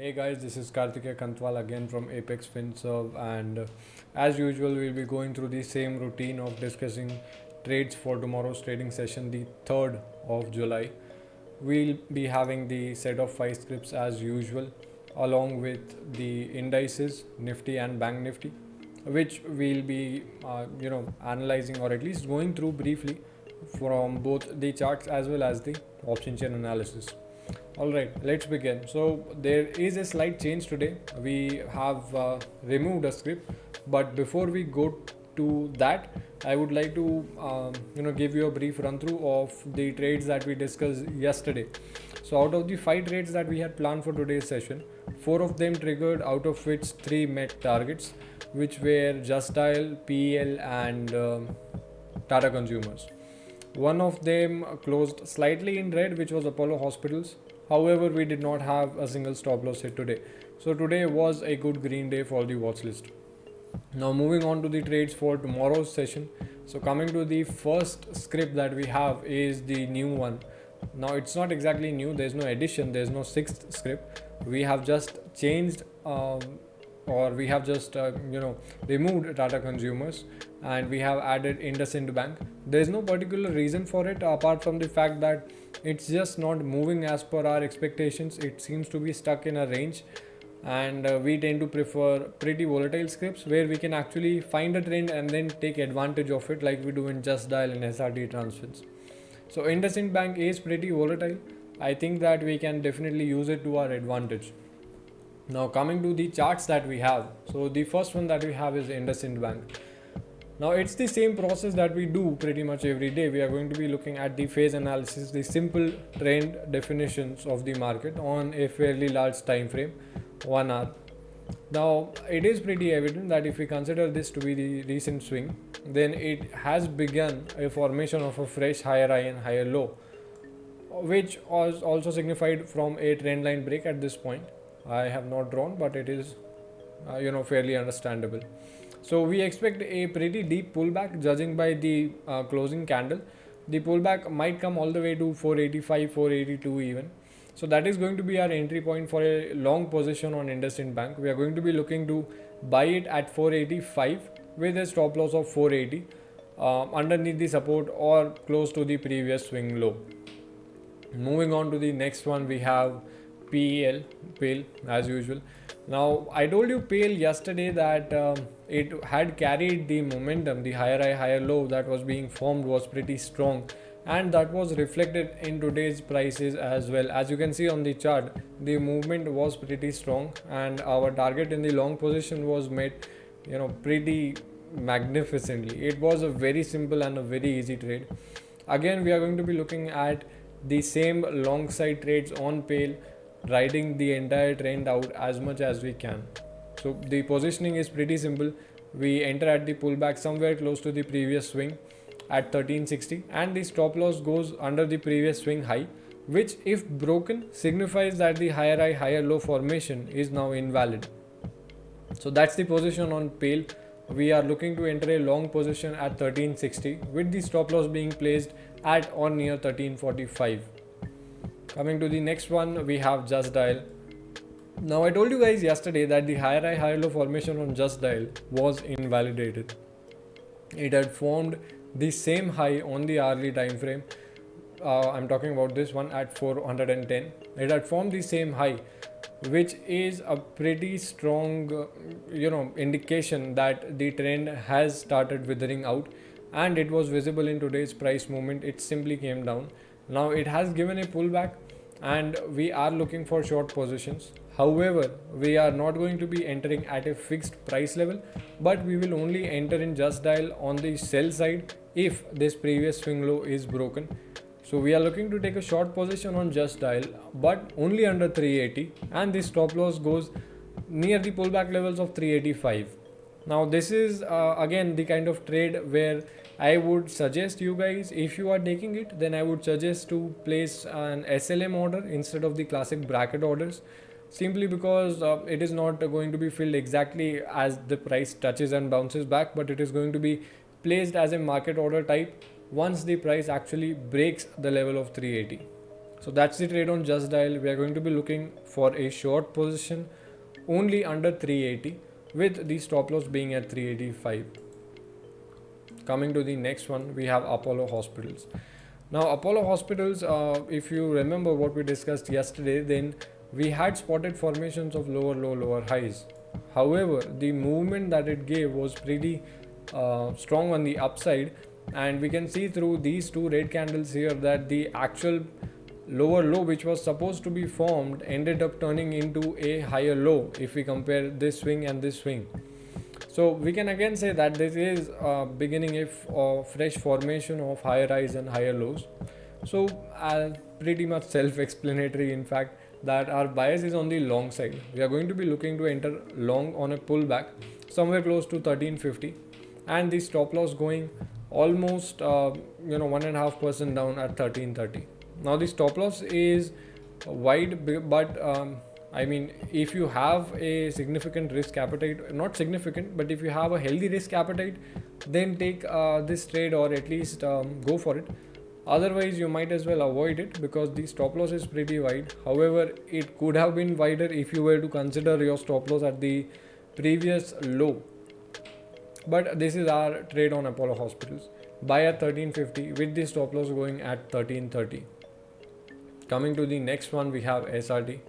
Hey guys, this is Karthikeya Kantwal again from Apex FinServe, and as usual, we'll be going through the same routine of discussing trades for tomorrow's trading session, the 3rd of July. We'll be having the set of 5 scripts as usual, along with the indices, Nifty and Bank Nifty, which we'll be analyzing or at least going through briefly from both the charts as well as the option chain analysis. Alright, let's begin. So there is a slight change today. We have removed a script, but before we go to that, I would like to give you a brief run through of the trades that we discussed yesterday. So out of the 5 trades that we had planned for today's session, 4 of them triggered, out of which 3 met targets, which were Just Dial, PEL and Tata Consumers. One of them closed slightly in red, which was Apollo Hospitals. However, we did not have a single stop loss hit today. So today was a good green day for the watch list. Now moving on to the trades for tomorrow's session. So coming to the first script that we have is the new one. Now it's not exactly new, there's no addition, there's no 6th script. We have just changed or we have just removed Tata Consumers and we have added IndusInd Bank. There is no particular reason for it apart from the fact that it's just not moving as per our expectations. It seems to be stuck in a range, and we tend to prefer pretty volatile scripts where we can actually find a trend and then take advantage of it, like we do in Just Dial and SRT transfers. So IndusInd Bank is pretty volatile. I think that we can definitely use it to our advantage. Now coming to the charts that we have. So the first one that we have is IndusInd Bank. Now it's the same process that we do pretty much every day. We are going to be looking at the phase analysis, the simple trend definitions of the market on a fairly large time frame, 1 hour. Now it is pretty evident that if we consider this to be the recent swing, then it has begun a formation of a fresh higher high and higher low, which was also signified from a trend line break at this point. I have not drawn, but it is fairly understandable. So we expect a pretty deep pullback judging by the closing candle. The pullback might come all the way to 485, 482 even. So that is going to be our entry point for a long position on IndusInd Bank. We are going to be looking to buy it at 485 with a stop loss of 480 underneath the support or close to the previous swing low. Moving on to the next one, we have PEL as usual. Now I told you PEL yesterday that it had carried the momentum. The higher high higher low that was being formed was pretty strong, and that was reflected in today's prices as well. As you can see on the chart, the movement was pretty strong and our target in the long position was met pretty magnificently. It was a very simple and a very easy trade. Again, we are going to be looking at the same long side trades on PEL, riding the entire trend out as much as we can. So the positioning is pretty simple. We enter at the pullback somewhere close to the previous swing at 1360, and the stop loss goes under the previous swing high, which if broken signifies that the higher high higher low formation is now invalid. So that's the position on PEL. We are looking to enter a long position at 1360 with the stop loss being placed at or near 1345. Coming to the next one, we have Just Dial. Now I told you guys yesterday that the higher high higher low formation on Just Dial was invalidated. It had formed the same high on the hourly time frame. I'm talking about this one at 410. It had formed the same high, which is a pretty strong indication that the trend has started withering out, and it was visible in today's price movement. It simply came down. Now it has given a pullback and we are looking for short positions. However, we are not going to be entering at a fixed price level, but we will only enter in Just Dial on the sell side if this previous swing low is broken. So we are looking to take a short position on Just Dial, but only under 380, and the stop loss goes near the pullback levels of 385. Now this is again the kind of trade where I would suggest you guys, if you are taking it, then I would suggest to place an SLM order instead of the classic bracket orders, simply because it is not going to be filled exactly as the price touches and bounces back, but it is going to be placed as a market order type once the price actually breaks the level of 380. So that's the trade on Just Dial. We are going to be looking for a short position only under 380 with the stop loss being at 385. Coming to the next one, we have Apollo Hospitals. Now Apollo Hospitals, if you remember what we discussed yesterday, then we had spotted formations of lower low, lower highs. However, the movement that it gave was pretty strong on the upside, and we can see through these two red candles here that the actual lower low which was supposed to be formed ended up turning into a higher low if we compare this swing and this swing. So we can again say that this is beginning of fresh formation of higher highs and higher lows. So pretty much self-explanatory in fact that our bias is on the long side. We are going to be looking to enter long on a pullback somewhere close to 1350, and the stop loss going almost 1.5% down at 1330. Now the stop loss is wide, but if you have a significant risk appetite, not significant, but if you have a healthy risk appetite, then take this trade, or at least go for it. Otherwise, you might as well avoid it because the stop loss is pretty wide. However, it could have been wider if you were to consider your stop loss at the previous low. But this is our trade on Apollo Hospitals. Buy at 1350 with the stop loss going at 1330. Coming to the next one, we have SRT.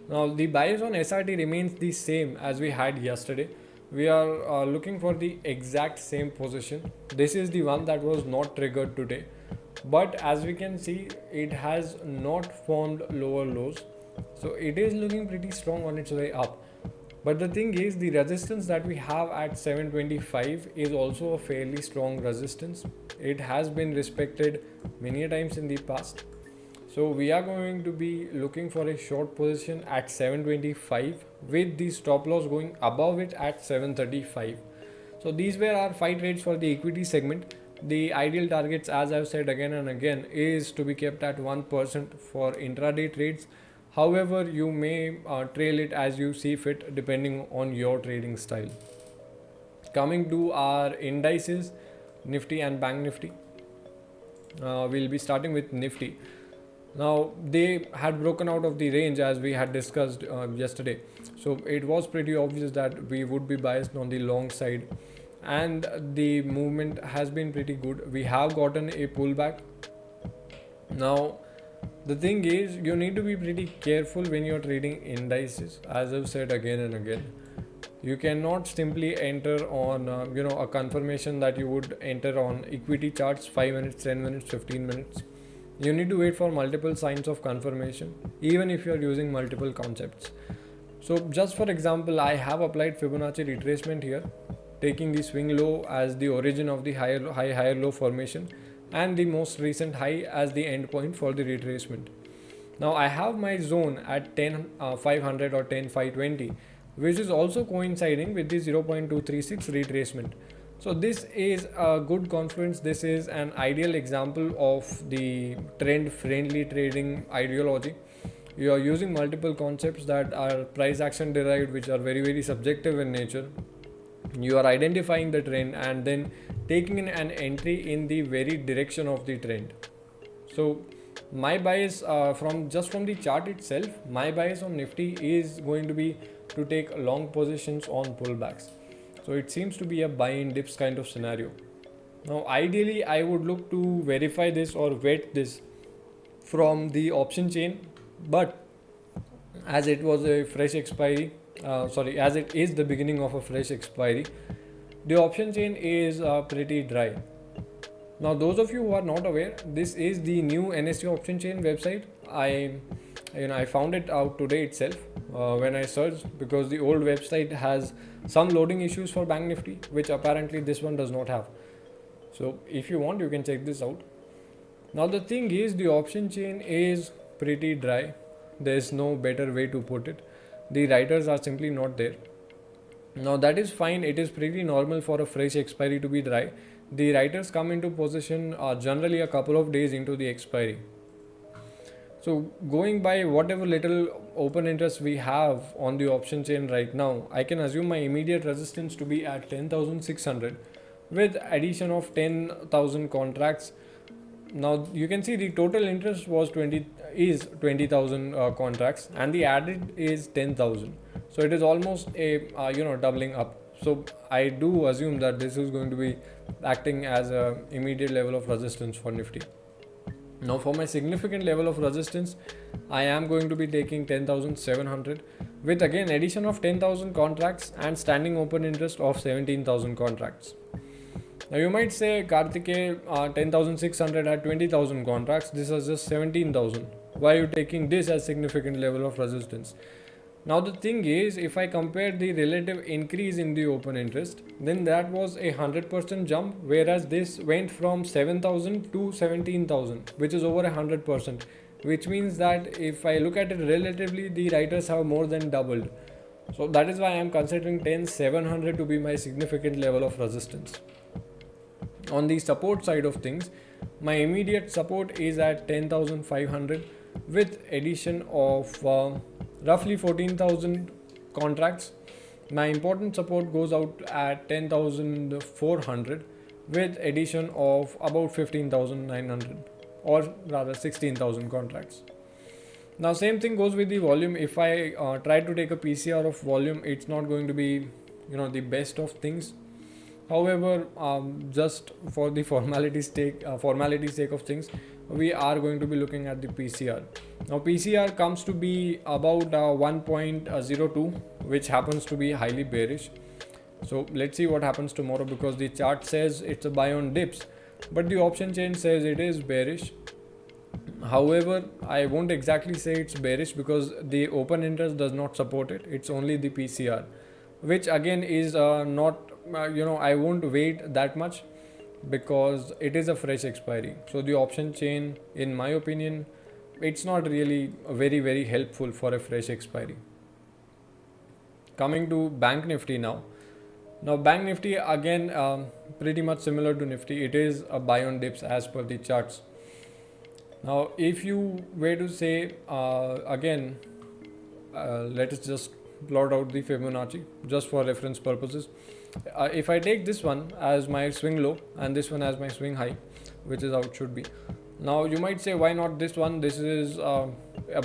Now the bias on SRT remains the same as we had yesterday. We are looking for the exact same position. This is the one that was not triggered today, but as we can see, it has not formed lower lows, so it is looking pretty strong on its way up. But the thing is, the resistance that we have at 725 is also a fairly strong resistance. It has been respected many times in the past. So we are going to be looking for a short position at 725 with the stop loss going above it at 735. So these were our 5 trades for the equity segment. The ideal targets, as I've said again and again, is to be kept at 1% for intraday trades. However, you may trail it as you see fit depending on your trading style. Coming to our indices, Nifty and Bank Nifty. We'll be starting with Nifty. Now they had broken out of the range as we had discussed yesterday, so it was pretty obvious that we would be biased on the long side, and the movement has been pretty good. We have gotten a pullback. Now the thing is, you need to be pretty careful when you're trading indices, as I've said again and again. You cannot simply enter on a confirmation that you would enter on equity charts 5 minutes, 10 minutes, 15 minutes. You need to wait for multiple signs of confirmation, even if you are using multiple concepts. So just for example, I have applied Fibonacci retracement here, taking the swing low as the origin of the higher low formation and the most recent high as the end point for the retracement. Now I have my zone at 10,500 or 10,520, which is also coinciding with the 0.236 retracement. So this is a good confluence. This is an ideal example of the trend friendly trading ideology. You are using multiple concepts that are price action derived, which are very, very subjective in nature. You are identifying the trend and then taking in an entry in the very direction of the trend. So my bias from the chart itself, my bias on Nifty is going to be to take long positions on pullbacks. So it seems to be a buy in dips kind of scenario. Now ideally I would look to verify this or vet this from the option chain, but as it was a fresh expiry, as it is the beginning of a fresh expiry, the option chain is pretty dry. Now those of you who are not aware, this is the new NSE option chain website. I found it out today itself when I searched, because the old website has some loading issues for Bank Nifty, which apparently this one does not have. So if you want, you can check this out. Now the thing is, the option chain is pretty dry. There is no better way to put it. The writers are simply not there. Now that is fine. It is pretty normal for a fresh expiry to be dry. The writers come into position generally a couple of days into the expiry. So going by whatever little open interest we have on the option chain right now, I can assume my immediate resistance to be at 10,600 with addition of 10,000 contracts. Now you can see the total interest was 20,000 contracts, and the added is 10,000. So it is almost a doubling up. So I do assume that this is going to be acting as a immediate level of resistance for Nifty. Now for my significant level of resistance, I am going to be taking 10,700 with again addition of 10,000 contracts and standing open interest of 17,000 contracts. Now you might say, Karthike, 10,600 at 20,000 contracts, this is just 17,000. Why are you taking this as significant level of resistance? Now the thing is, if I compare the relative increase in the open interest, then that was a 100% jump, whereas this went from 7,000 to 17,000, which is over 100%, which means that if I look at it relatively, the writers have more than doubled. So that is why I am considering 10,700 to be my significant level of resistance. On the support side of things, my immediate support is at 10,500 with addition of roughly 14,000 contracts. My important support goes out at 10,400 with addition of about 15,900, or rather 16,000 contracts. Now same thing goes with the volume. If I try to take a PCR of volume, it's not going to be the best of things. However, just for the formality's sake of things, we are going to be looking at the PCR. Now PCR comes to be about 1.02, which happens to be highly bearish. So let's see what happens tomorrow, because the chart says it's a buy on dips, but the option chain says it is bearish. However, I won't exactly say it's bearish because the open interest does not support it. It's only the PCR, which again is not I won't wait that much because it is a fresh expiry. So the option chain, in my opinion, it's not really very helpful for a fresh expiry. Coming to Bank Nifty now. Now Bank Nifty again pretty much similar to Nifty. It is a buy on dips as per the charts. Now if you were to say let us just plot out the Fibonacci just for reference purposes. If I take this one as my swing low and this one as my swing high, which is how it should be. Now you might say, why not this one? This is a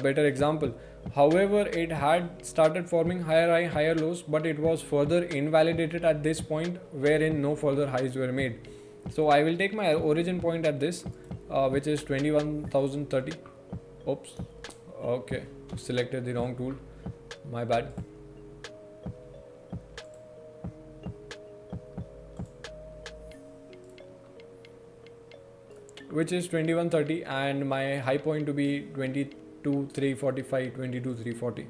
better example. However, it had started forming higher high, higher lows, but it was further invalidated at this point wherein no further highs were made. So I will take my origin point at this, which is 21,030. Oops. Okay. Selected the wrong tool. My bad. Which is 2130, and my high point to be 22,345, 22,340.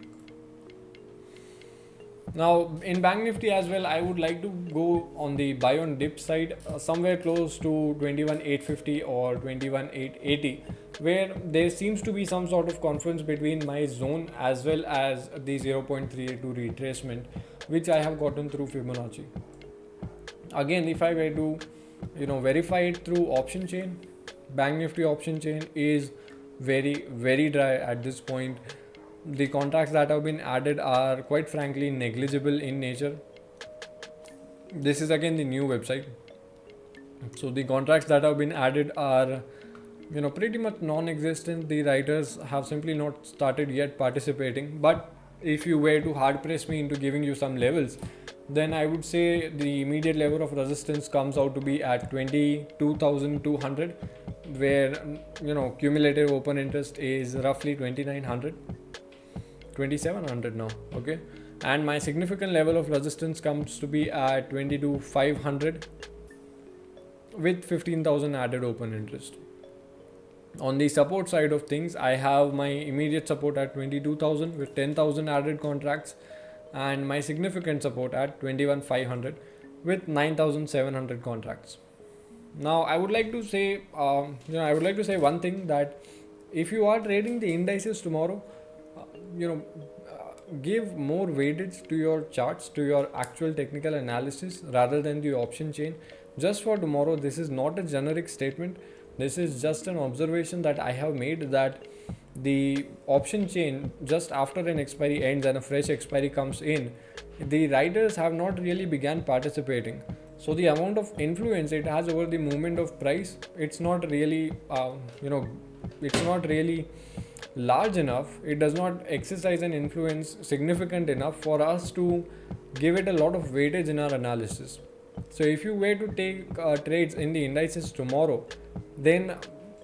Now in Bank Nifty as well, I would like to go on the buy on dip side, somewhere close to 21,850 or 21,880, where there seems to be some sort of confluence between my zone as well as the 0.382 retracement, which I have gotten through Fibonacci. Again, if I were to verify it through option chain, Bank Nifty option chain is very dry at this point. The contracts that have been added are quite frankly negligible in nature. This is again the new website. So the contracts that have been added are pretty much non-existent. The writers have simply not started yet participating. But if you were to hard press me into giving you some levels, then I would say the immediate level of resistance comes out to be at 22,200, where cumulative open interest is roughly 2,900, 2,700 now. Okay, and my significant level of resistance comes to be at 22,500 with 15,000 added open interest. On the support side of things, I have my immediate support at 22,000 with 10,000 added contracts, and my significant support at 21,500 with 9,700 contracts. Now I would like to say one thing, that if you are trading the indices tomorrow, give more weightage to your charts, to your actual technical analysis rather than the option chain. Just for tomorrow, this is not a generic statement. This is just an observation that I have made, that the option chain, just after an expiry ends and a fresh expiry comes in, the writers have not really began participating. So the amount of influence it has over the movement of price, it's not really it's not really large enough. It does not exercise an influence significant enough for us to give it a lot of weightage in our analysis. So if you were to take trades in the indices tomorrow, then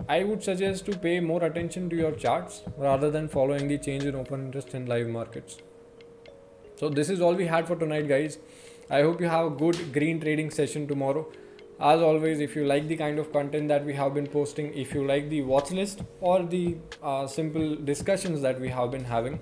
I would suggest to pay more attention to your charts rather than following the change in open interest in live markets. So this is all we had for tonight, guys. I hope you have a good green trading session tomorrow. As always, if you like the kind of content that we have been posting, if you like the watch list or the simple discussions that we have been having,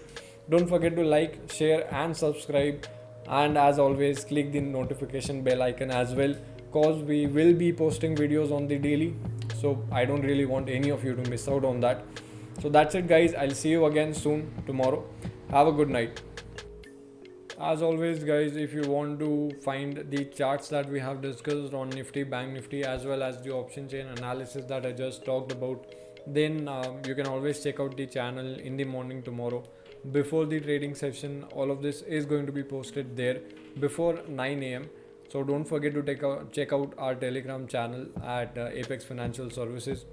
don't forget to like, share and subscribe. And as always, click the notification bell icon as well, cause we will be posting videos on the daily. So I don't really want any of you to miss out on that. So that's it, guys. I'll see you again soon tomorrow. Have a good night. As always, guys, if you want to find the charts that we have discussed on Nifty, Bank Nifty, as well as the option chain analysis that I just talked about, then you can always check out the channel in the morning tomorrow before the trading session. All of this is going to be posted there before 9 a.m. So don't forget to check out our Telegram channel at Apex Financial Services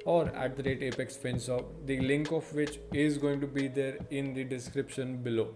or at the rate Apex FinServ, the link of which is going to be there in the description below.